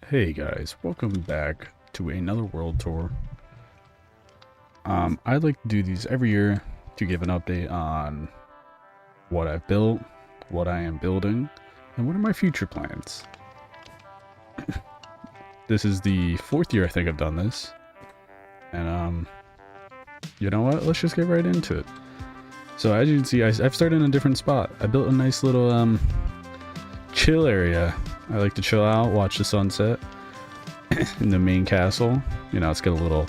Hey guys, welcome back to another world tour. I like to do these every year to give an update on what I've built, what I am building, and what are my future plans. This is the 4th year I think I've done this, and you know what? Let's just get right into it. So as you can see, I've started in a different spot. I built a nice little chill area. I like to chill out, watch the sunset in the main castle. You know, it's got a little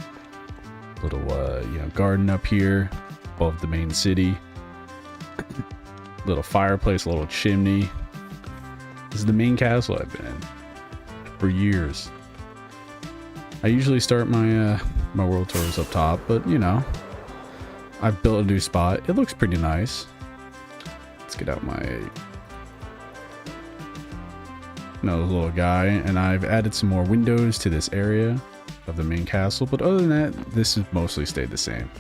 garden up here above the main city. Little fireplace, a little chimney. This is the main castle I've been in for years. I usually start my my world tours up top, but you know, I've built a new spot. It looks pretty nice. Let's get out my little guy, and I've added some more windows to this area of the main castle, but other than that, this has mostly stayed the same.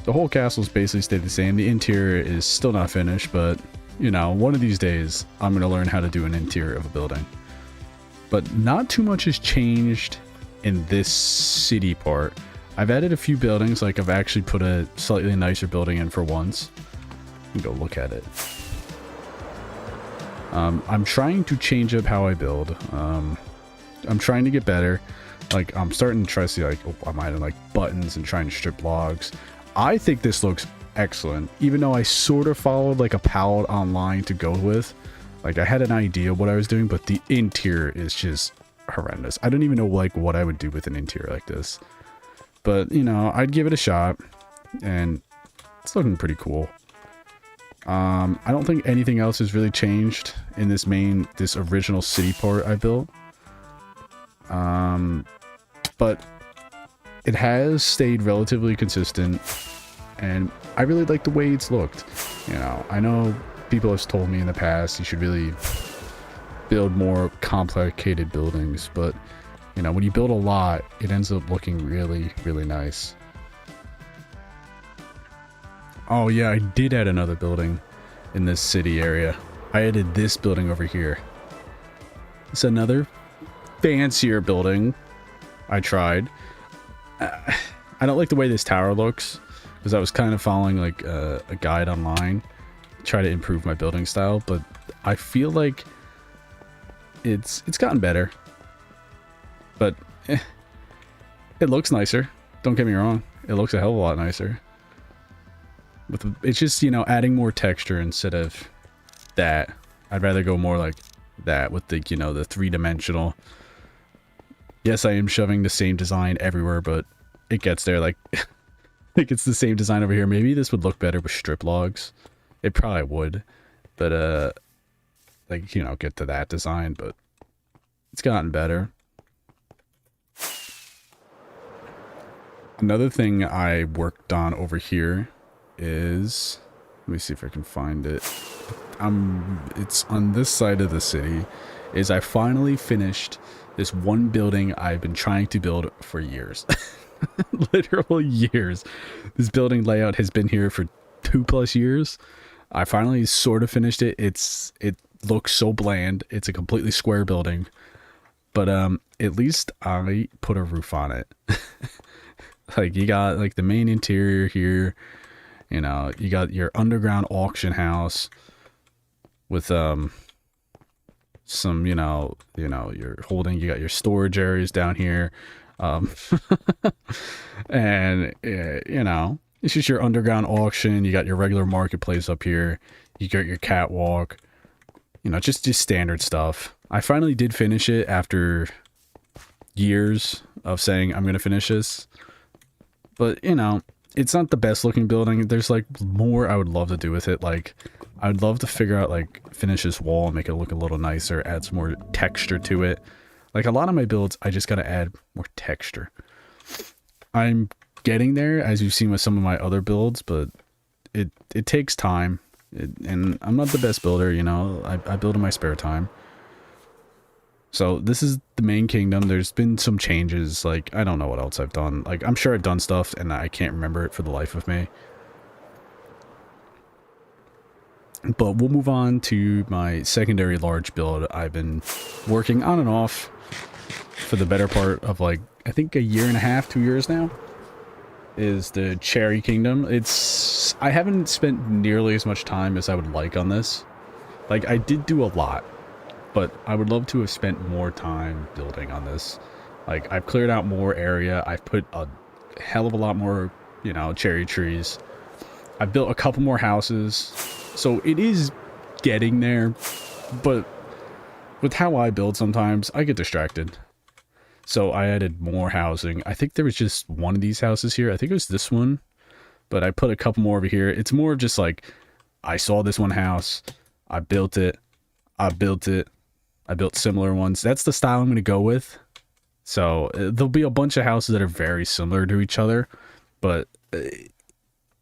The whole castle's basically stayed the same. The interior is still not finished, but you know, one of these days I'm going to learn how to do an interior of a building. But not too much has changed in this city part. I've added a few buildings, like I've actually put a slightly nicer building in for once. You can go look at it. I'm trying to change up how I build. I'm trying to get better. Like, I'm starting to try to see, like, oh, I'm adding, like, buttons and trying to strip logs. I think this looks excellent, even though I sort of followed, like, a palette online to go with. Like, I had an idea of what I was doing, but the interior is just horrendous. I don't even know, like, what I would do with an interior like this. But, you know, I'd give it a shot, and it's looking pretty cool. I don't think anything else has really changed in this original city part I built. But it has stayed relatively consistent, and I really like the way it's looked. You know, I know people have told me in the past you should really build more complicated buildings, but you know, when you build a lot, it ends up looking really, really nice. Oh yeah, I did add another building in this city area. I added this building over here. It's another fancier building. I tried. I don't like the way this tower looks, because I was kind of following like a guide online to try to improve my building style, but I feel like it's gotten better. But it looks nicer. Don't get me wrong. It looks a hell of a lot nicer. It's just, you know, adding more texture instead of that. I'd rather go more like that with the, you know, the three-dimensional. Yes, I am shoving the same design everywhere, but it gets there. Like, I think it's the same design over here. Maybe this would look better with strip logs. It probably would. But, like, you know, get to that design, but it's gotten better. Another thing I worked on over here is, let me see if I can find it. It's on this side of the city. Is I finally finished this one building I've been trying to build for years. Literal years. This building layout has been here for 2+ years. I finally sort of finished it. It looks so bland. It's a completely square building, but at least I put a roof on it. Like, you got like the main interior here. You know, you got your underground auction house with some, you got your storage areas down here. And you know, it's just your underground auction. You got your regular marketplace up here. You got your catwalk. You know, just standard stuff. I finally did finish it after years of saying I'm going to finish this. But, you know, it's not the best looking building. There's like more I would love to do with it. Like, I would love to figure out, like, finish this wall and make it look a little nicer, add some more texture to it. Like, a lot of my builds, I just gotta add more texture. I'm getting there, as you've seen with some of my other builds, but it takes time. And I'm not the best builder, you know. I build in my spare time. So this is the main kingdom. There's been some changes. Like, I don't know what else I've done. Like, I'm sure I've done stuff and I can't remember it for the life of me. But we'll move on to my secondary large build I've been working on and off for the better part of like, I think a year and a half, 2 years now, is the Cherry Kingdom. I haven't spent nearly as much time as I would like on this. Like, I did do a lot, but I would love to have spent more time building on this. Like, I've cleared out more area. I've put a hell of a lot more, you know, cherry trees. I've built a couple more houses. So it is getting there, but with how I build sometimes, I get distracted. So I added more housing. I think there was just one of these houses here. I think it was this one, but I put a couple more over here. It's more of just like, I saw this one house, I built it, I built similar ones. That's the style I'm going to go with. So there'll be a bunch of houses that are very similar to each other, but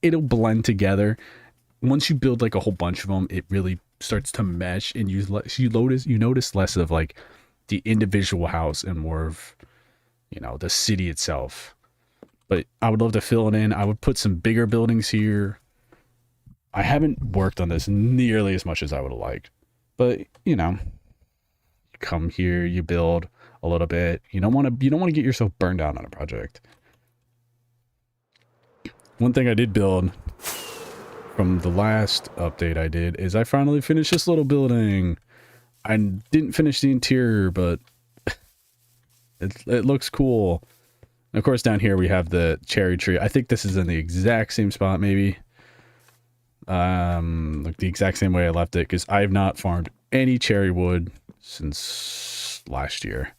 it'll blend together. Once you build like a whole bunch of them, it really starts to mesh, and you notice less of like the individual house and more of, you know, the city itself. But I would love to fill it in. I would put some bigger buildings here. I haven't worked on this nearly as much as I would have liked, but you know, you come here, you build a little bit. You don't want to get yourself burned out on a project. One thing I did build from the last update I did is I finally finished this little building. I didn't finish the interior, but it looks cool. And of course, down here we have the cherry tree. I think this is in the exact same spot, maybe. Like the exact same way I left it, because I have not farmed any cherry wood since last year.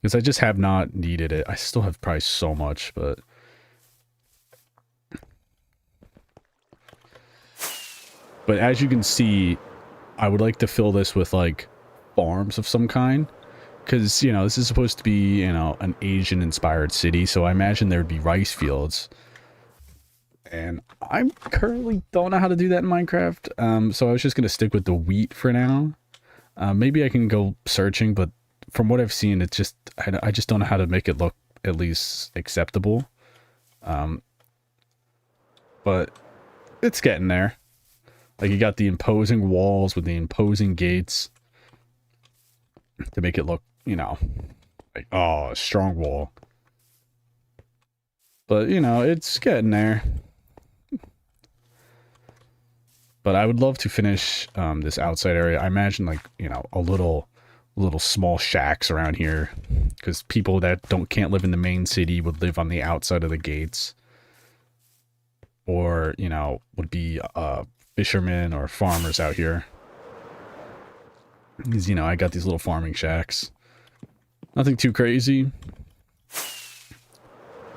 Because I just have not needed it. I still have probably so much, but... But as you can see, I would like to fill this with like farms of some kind, because, you know, this is supposed to be, you know, an Asian inspired city, so I imagine there'd be rice fields, and I currently don't know how to do that in Minecraft. So I was just gonna stick with the wheat for now. Maybe I can go searching, but from what I've seen, it's just I just don't know how to make it look at least acceptable. But it's getting there. Like, you got the imposing walls with the imposing gates to make it look, you know, like, oh, a strong wall. But, you know, it's getting there. But I would love to finish this outside area. I imagine, like, you know, a little small shacks around here, because people that can't live in the main city would live on the outside of the gates, or, you know, would be fishermen or farmers out here. Because, you know, I got these little farming shacks. Nothing too crazy.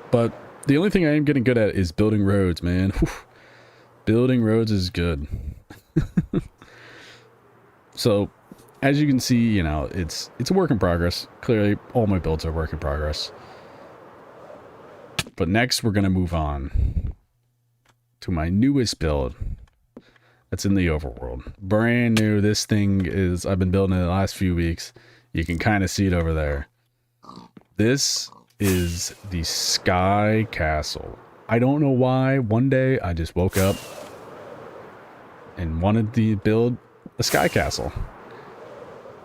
But the only thing I am getting good at is building roads, man. Whew. Building roads is good. So, as you can see, you know, it's a work in progress. Clearly, all my builds are work in progress. But next, we're going to move on to my newest build. That's in the overworld. Brand new. This thing is, I've been building it the last few weeks. You can kind of see it over there. This is the Sky Castle. I don't know why. One day I just woke up and wanted to build a Sky Castle.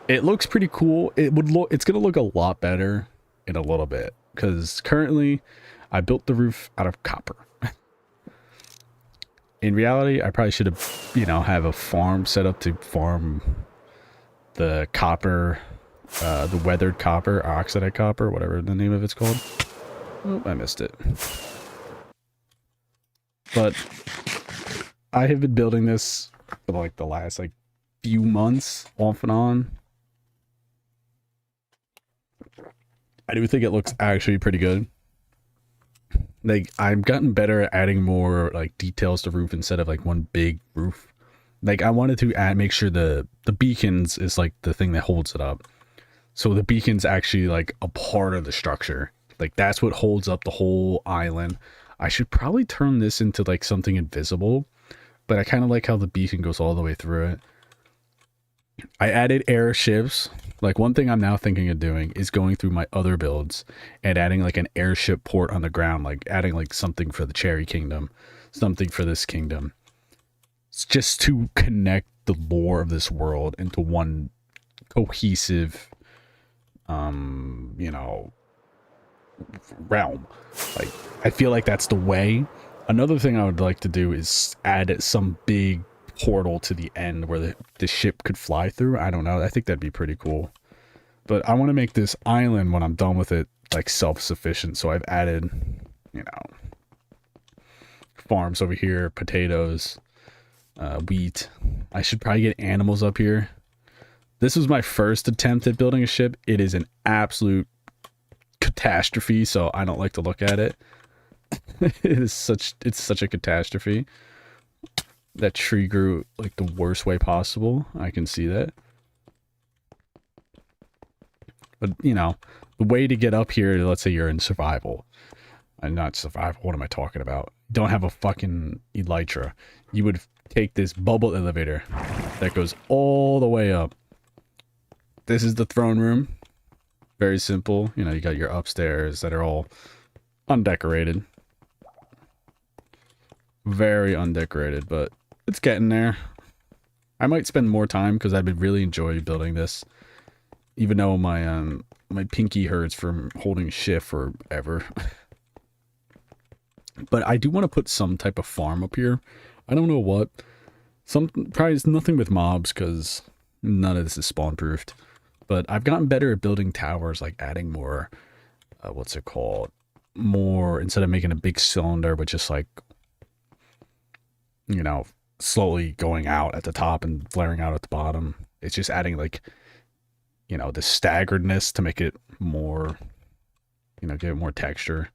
It looks pretty cool. It's going to look a lot better in a little bit, because currently I built the roof out of copper. In reality, I probably should have, you know, have a farm set up to farm the copper, the weathered copper, or oxidized copper, whatever the name of it's called. Oh, I missed it. But I have been building this for like the last like few months, off and on. I do think it looks actually pretty good. Like, I've gotten better at adding more like details to roof instead of like one big roof. Like, I wanted to make sure the beacons is like the thing that holds it up. So the beacon's actually like a part of the structure. Like, that's what holds up the whole island. I should probably turn this into like something invisible, but I kind of like how the beacon goes all the way through it. I added airships. Like, one thing I'm now thinking of doing is going through my other builds and adding like an airship port on the ground, like adding like something for the Cherry Kingdom, something for this kingdom. It's just to connect the lore of this world into one cohesive you know, realm. Like, I feel like that's the way. Another thing I would like to do is add some big portal to the end where the ship could fly through. I don't know. I think that'd be pretty cool. But I want to make this island, when I'm done with it, like self-sufficient. So I've added, you know, farms over here, potatoes, wheat. I should probably get animals up here. This was my first attempt at building a ship. It is an absolute catastrophe, so I don't like to look at it. It's such a catastrophe. That tree grew like the worst way possible. I can see that. But, you know, the way to get up here, let's say you're in survival. And not survival, what am I talking about? Don't have a fucking elytra. You would take this bubble elevator that goes all the way up. This is the throne room. Very simple. You know, you got your upstairs that are all undecorated. Very undecorated, but it's getting there. I might spend more time because I've been really enjoying building this. Even though my my pinky hurts from holding shift forever. But I do want to put some type of farm up here. I don't know what. Probably it's nothing with mobs because none of this is spawn proofed. But I've gotten better at building towers, like adding more, what's it called? More, instead of making a big cylinder, but just like, you know, slowly going out at the top and flaring out at the bottom. It's just adding like, you know, the staggeredness to make it more, you know, give it more texture.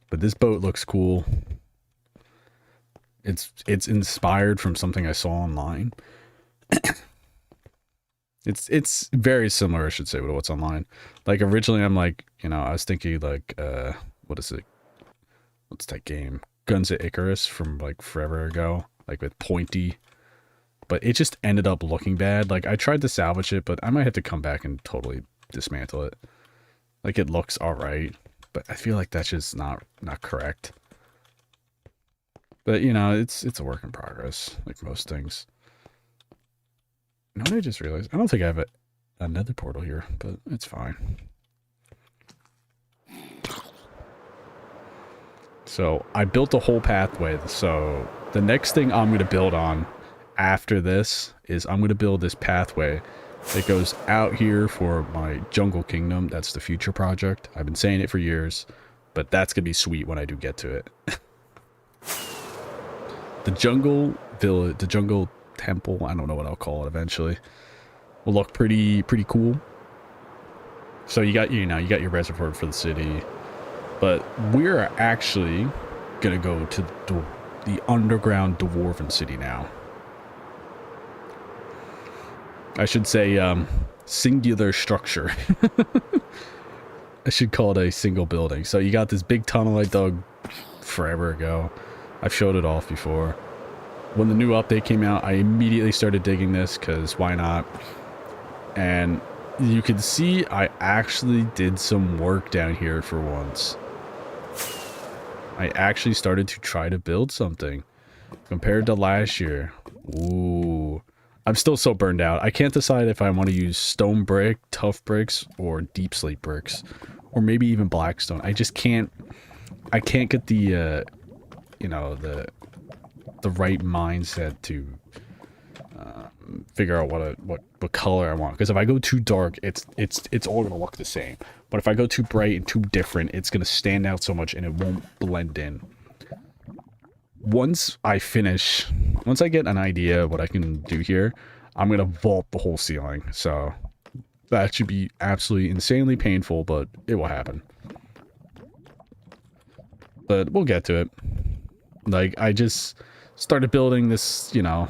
But this boat looks cool. It's inspired from something I saw online. It's very similar, I should say, to what's online. Like originally I'm like, you know, I was thinking like what is it? What's that game? Guns of Icarus from like forever ago, like with pointy. But it just ended up looking bad. Like I tried to salvage it, but I might have to come back and totally dismantle it. Like it looks alright, but I feel like that's just not correct. But you know, it's a work in progress, like most things. You know what I just realized? I don't think I have another portal here, but it's fine. So I built a whole pathway. So the next thing I'm going to build on after this is I'm going to build this pathway that goes out here for my jungle kingdom. That's the future project. I've been saying it for years, but that's going to be sweet when I do get to it. The jungle village, the jungle temple, I don't know what I'll call it eventually, will look pretty cool. So you got your reservoir for the city, but we're actually gonna go to the underground dwarven city now. I should say singular structure. I should call it a single building. So you got this big tunnel I dug forever ago. I've showed it off before. When the new update came out, I immediately started digging this because why not? And you can see I actually did some work down here for once. I actually started to try to build something compared to last year. Ooh. I'm still so burned out. I can't decide if I want to use stone brick, tough bricks, or deep slate bricks. Or maybe even blackstone. I just can't... I can't get the, you know, the right mindset to figure out what color I want. Because if I go too dark, it's all gonna look the same. But if I go too bright and too different, it's gonna stand out so much and it won't blend in. Once I get an idea of what I can do here, I'm gonna vault the whole ceiling. So that should be absolutely insanely painful, but it will happen. But we'll get to it. Like, I just started building this, you know.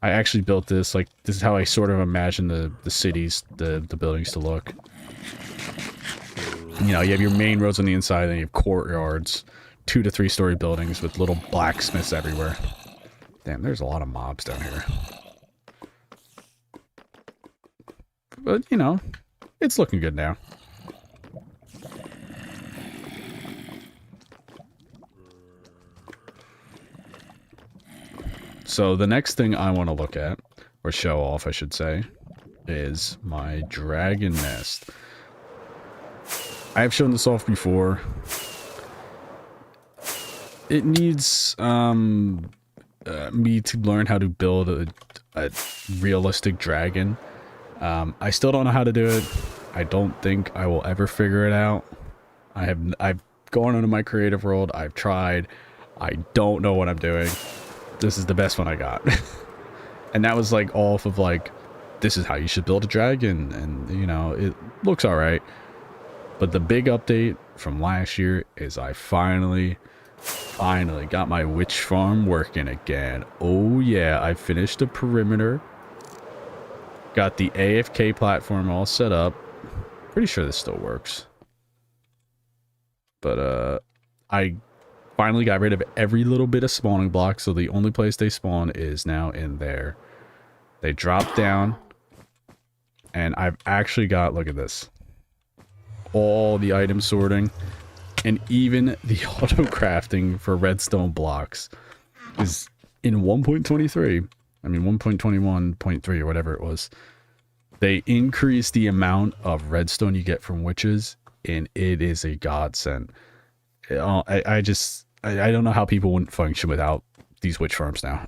I actually built this, like, this is how I sort of imagine the cities, the buildings to look. You know, you have your main roads on the inside, and you have courtyards, 2 to 3 story buildings with little blacksmiths everywhere. Damn, there's a lot of mobs down here. But, you know, it's looking good now. So the next thing I want to look at, or show off, I should say, is my dragon nest. I've shown this off before. It needs me to learn how to build a realistic dragon. I still don't know how to do it. I don't think I will ever figure it out. I've gone into my creative world. I've tried. I don't know what I'm doing. This is the best one I got. And that was like off of like, this is how you should build a dragon. And you know, it looks all right. But the big update from last year is I finally got my witch farm working again. Oh yeah, I finished the perimeter. Got the AFK platform all set up. Pretty sure this still works. But I finally got rid of every little bit of spawning block, so the only place they spawn is now in there. They drop down, and I've actually got, look at this, all the item sorting, and even the auto crafting for redstone blocks is in 1.23. I mean 1.21.3 or whatever it was. They increased the amount of redstone you get from witches, and it is a godsend. I don't know how people wouldn't function without these witch farms now.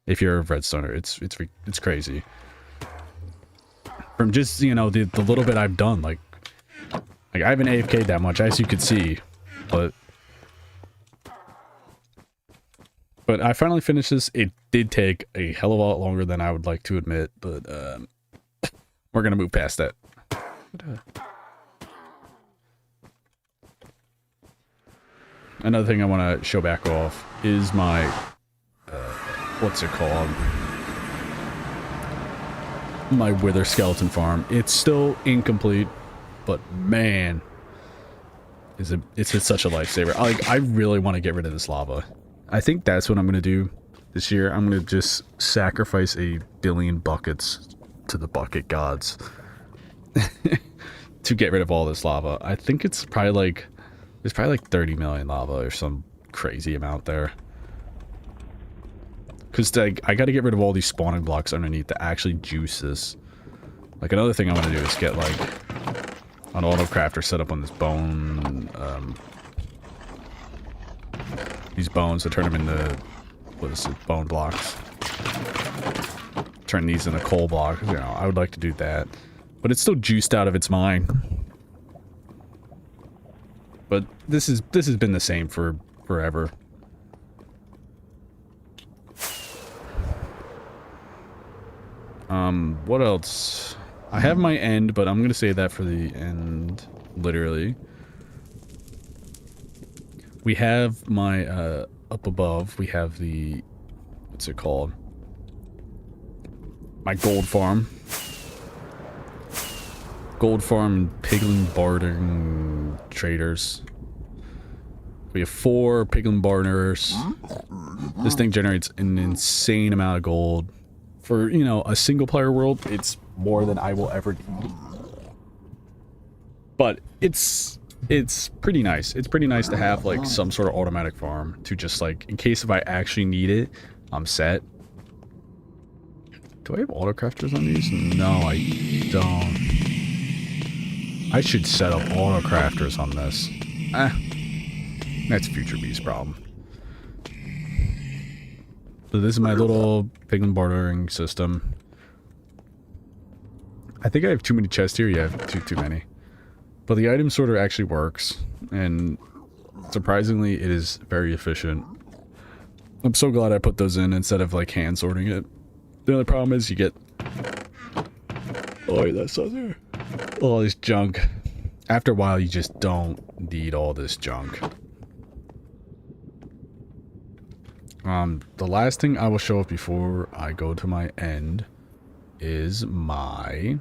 If you're a redstoner, it's crazy. From just, you know, the little bit I've done, like I haven't AFK'd that much, as you could see, but I finally finished this. It did take a hell of a lot longer than I would like to admit, but we're gonna move past that. Another thing I want to show back off is my, what's it called? My wither skeleton farm. It's still incomplete, but man, it's such a lifesaver. I really want to get rid of this lava. I think that's what I'm going to do this year. I'm going to just sacrifice 1 billion buckets to the bucket gods to get rid of all this lava. I think it's probably like, there's probably like 30 million lava or some crazy amount there. Because I got to get rid of all these spawning blocks underneath to actually juice this. Like another thing I want to do is get like an auto crafter set up on this bone. These bones to turn them into, what is it, bone blocks. Turn these into coal blocks. You know, I would like to do that. But it's still juiced out of its mind. But this has been the same for forever. What else? I have my end, but I'm gonna save that for the end, literally. We have my up above, we have the, what's it called? My gold farm. Gold farm piglin bartering traders. We have 4 piglin barters. This thing generates an insane amount of gold. For, you know, a single player world, it's more than I will ever need. But it's pretty nice. It's pretty nice to have like some sort of automatic farm to just like, in case if I actually need it, I'm set. Do I have auto crafters on these? No, I don't. I should set up auto crafters on this. That's Future Beast's problem. So this is my little piglin bartering system. I think I have too many chests here. Yeah, too many. But the item sorter actually works, and surprisingly, it is very efficient. I'm so glad I put those in instead of like hand sorting it. The only problem is you get, oh, that's not there. All this junk. After a while, you just don't need all this junk. The last thing I will show up before I go to my end is my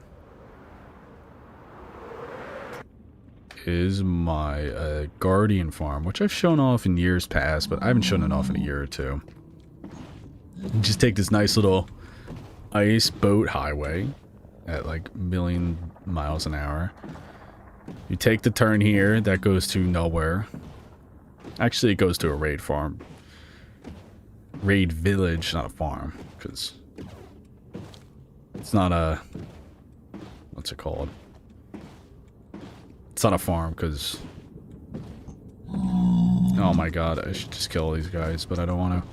guardian farm, which I've shown off in years past, but I haven't shown it off in a year or two. You just take this nice little ice boat highway at like 1,000,000 miles an hour. You take the turn here, that goes to nowhere. Actually, it goes to a raid farm. Raid village, not a farm, because it's not a what's it called? It's not a farm, because... Oh my god, I should just kill these guys, but I don't want to.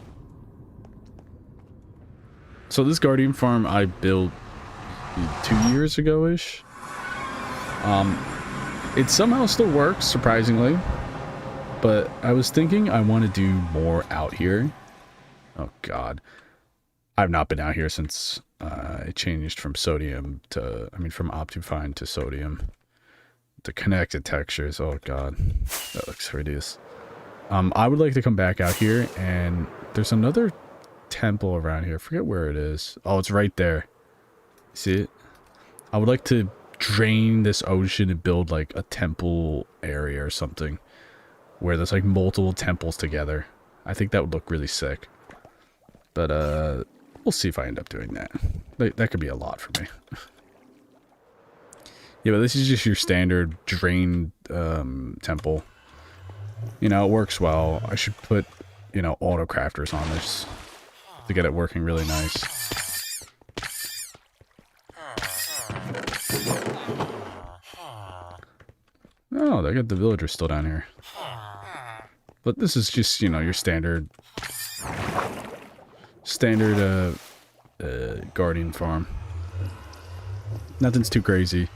So this Guardian farm I built 2 years ago-ish. It somehow still works, surprisingly. But I was thinking I want to do more out here. Oh god. I've not been out here since it changed from sodium to... I mean, from Optifine to sodium. The connected textures, oh god. That looks hideous. I would like to come back out here, and there's another temple around here. I forget where it is. Oh, it's right there. See it? I would like to drain this ocean and build like a temple area or something where there's like multiple temples together. I think that would look really sick. But we'll see if I end up doing that. That could be a lot for me. Yeah, but this is just your standard drained temple. You know, it works well. I should put, you know, auto crafters on this to get it working really nice. Oh, they got the villagers still down here. But this is just, you know, your standard Guardian farm. Nothing's too crazy.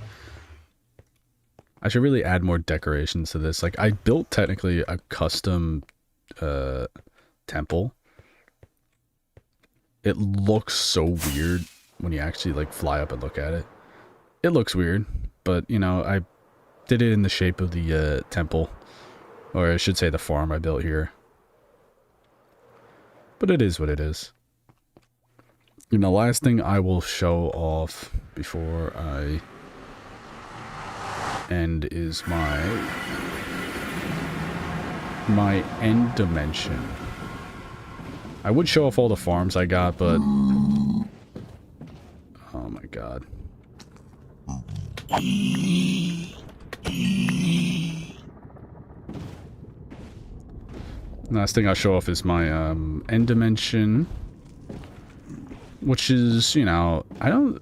I should really add more decorations to this. Like, I built technically a custom temple. It looks so weird when you actually like fly up and look at it. It looks weird, but you know, I did it in the shape of the temple, or I should say the farm I built here. But it is what it is. And the last thing I will show off before I end is my end dimension. I would show off all the farms I got, but oh my god. Last thing I'll show off is my end dimension, which is, you know, I don't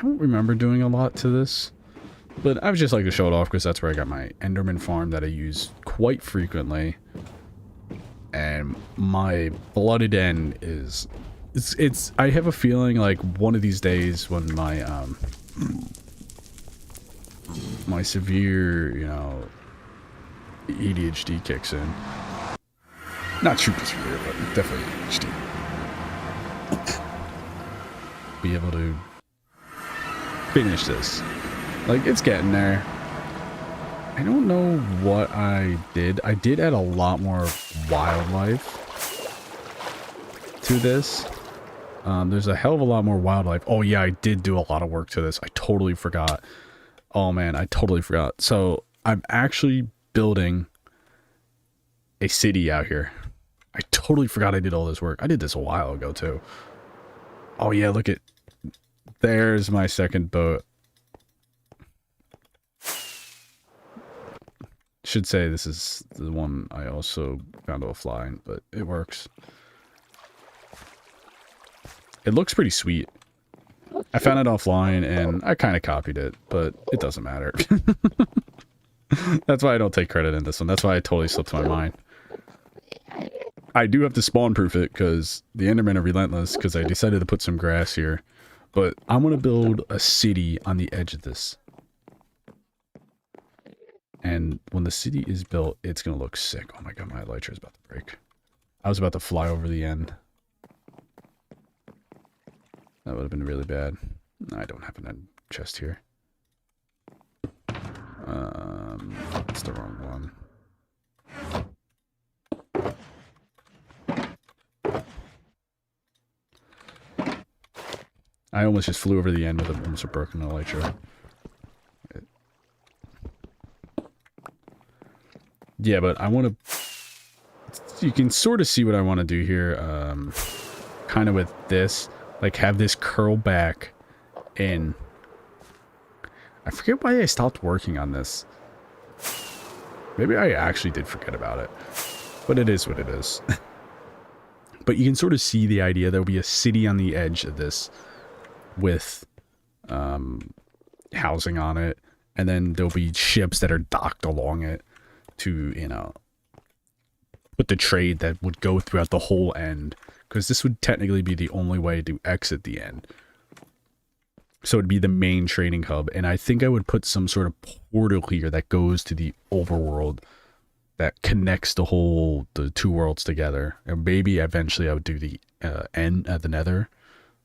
remember doing a lot to this. But I would just like to show it off because that's where I got my Enderman farm that I use quite frequently. And my blooded end is... It's I have a feeling like one of these days when my my severe, you know, ADHD kicks in. Not super severe, but definitely ADHD. Be able to finish this. Like, it's getting there. I don't know what I did. I did add a lot more wildlife to this. There's a hell of a lot more wildlife. Oh, yeah, I did do a lot of work to this. I totally forgot. Oh, man, I totally forgot. So, I'm actually building a city out here. I totally forgot I did all this work. I did this a while ago, too. Oh, yeah, look at... There's my second boat. Should say this is the one I also found offline, but it works. It looks pretty sweet. I found it offline and I kind of copied it, but it doesn't matter. That's why I don't take credit in this one. That's why I totally slipped my mind. I do have to spawn proof it because the Endermen are relentless because I decided to put some grass here. But I'm going to build a city on the edge of this. And when the city is built, it's going to look sick. Oh my god, my elytra is about to break. I was about to fly over the end. That would have been really bad. I don't have an end chest here. That's the wrong one. I almost just flew over the end with almost a broken elytra. Yeah, but I want to... You can sort of see what I want to do here. Kind of with this. Like, have this curl back in. I forget why I stopped working on this. Maybe I actually did forget about it. But it is what it is. But you can sort of see the idea. There'll be a city on the edge of this. With housing on it, and then there'll be ships that are docked along it to, you know, put the trade that would go throughout the whole end, because this would technically be the only way to exit the end. So it'd be the main trading hub, and I think I would put some sort of portal here that goes to the overworld that connects the two worlds together. And maybe eventually I would do the end at the nether,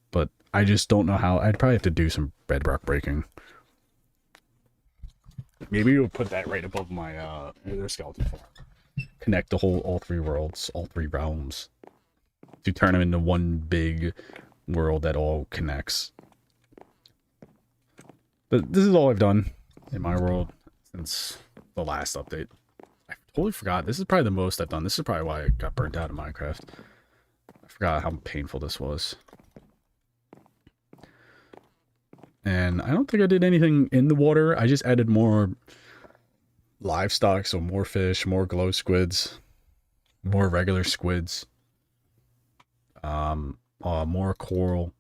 but I just don't know how. I'd probably have to do some bedrock breaking. Maybe we'll put that right above my Wither skeleton farm. Connect all three worlds, all three realms, to turn them into one big world that all connects. But this is all I've done in my world since the last update. I totally forgot. This is probably the most I've done. This is probably why I got burnt out of Minecraft. I forgot how painful this was. And I don't think I did anything in the water. I just added more livestock, so more fish, more glow squids, more regular squids, more coral.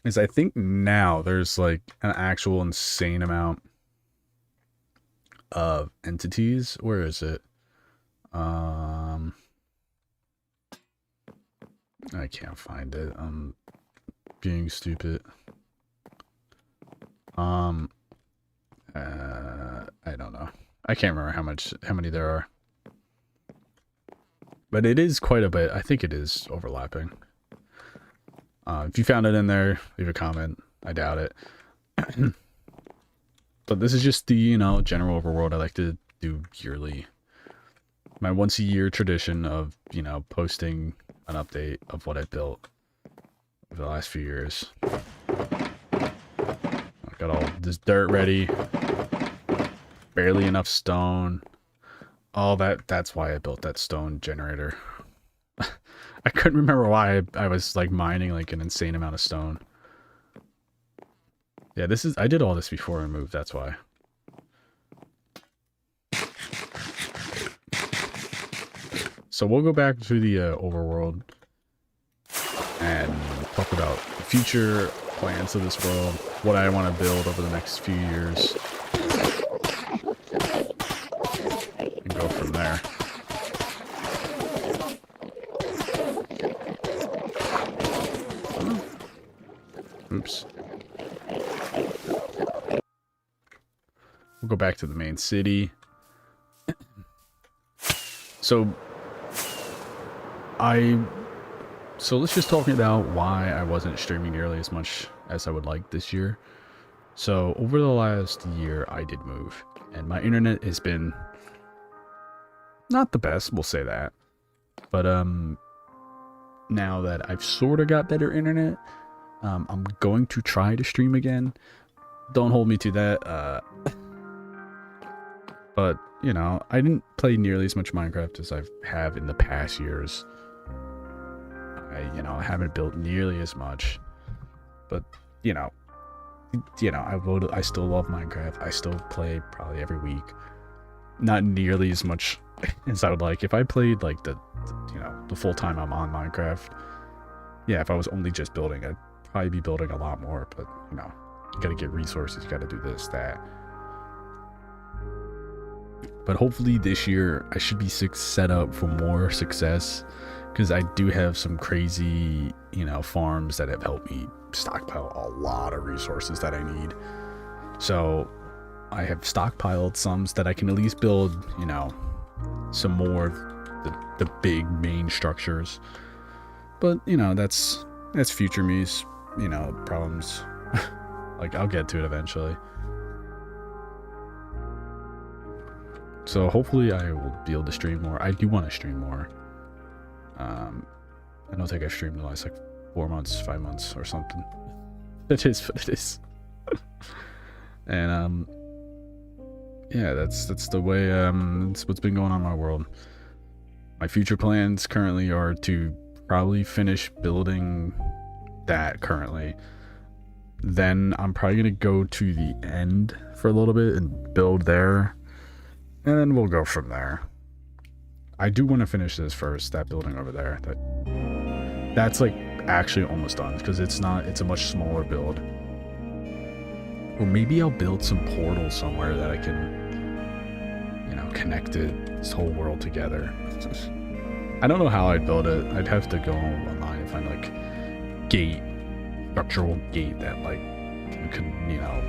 Is I think now there's like an actual insane amount of entities. Where is it? I can't find it. I'm being stupid. I don't know. I can't remember how many there are. But it is quite a bit. I think it is overlapping. If you found it in there, leave a comment. I doubt it. But this is just the, you know, general overworld I like to do yearly. My once a year tradition of, you know, posting an update of what I built over the last few years. I got all this dirt ready. Barely enough stone. Oh, that's why I built that stone generator. I couldn't remember why I was like mining like an insane amount of stone. Yeah, I did all this before I moved, that's why. So we'll go back to the overworld and talk about the future plans of this world, what I want to build over the next few years, and go from there. Oops. We'll go back to the main city. So let's just talk about why I wasn't streaming nearly as much as I would like this year. So over the last year I did move, and my internet has been not the best, we'll say that. But now that I've sort of got better internet, I'm going to try to stream again. Don't hold me to that. But, you know, I didn't play nearly as much Minecraft as I have in the past years. I haven't built nearly as much. But, I still love Minecraft. I still play probably every week. Not nearly as much as I would like. If I played like the full time I'm on Minecraft, yeah, if I was only just building, I'd probably be building a lot more. But, you gotta get resources, you gotta do this, that. But hopefully this year I should be set up for more success, because I do have some crazy, farms that have helped me stockpile a lot of resources that I need. So I have stockpiled some so that I can at least build, some more of the big main structures. But, that's future me's, problems. Like, I'll get to it eventually. So hopefully I will be able to stream more. I do want to stream more. I don't think I've streamed the last 4 months, 5 months or something. It is what it is. And yeah, that's the way that's what's been going on in my world. My future plans currently are to probably finish building that currently. Then I'm probably gonna go to the end for a little bit and build there. And then we'll go from there. I do want to finish this first, that building over there. That's like actually almost done, because it's a much smaller build. Or maybe I'll build some portals somewhere that I can, you know, connect this whole world together. I don't know how I'd build it. I'd have to go online and find like structural gate that like could, you know,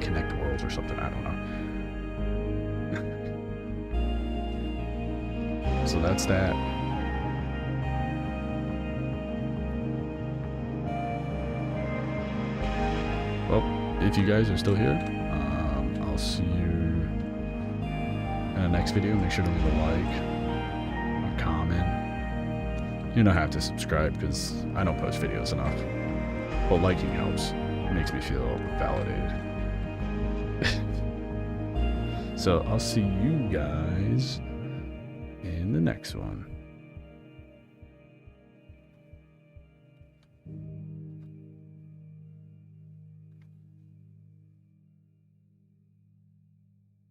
connect worlds or something. I don't know. So that's that. Well, if you guys are still here, I'll see you in the next video. Make sure to leave a like, a comment. You don't have to subscribe because I don't post videos enough. But liking helps. It makes me feel validated. So I'll see you guys in the next one.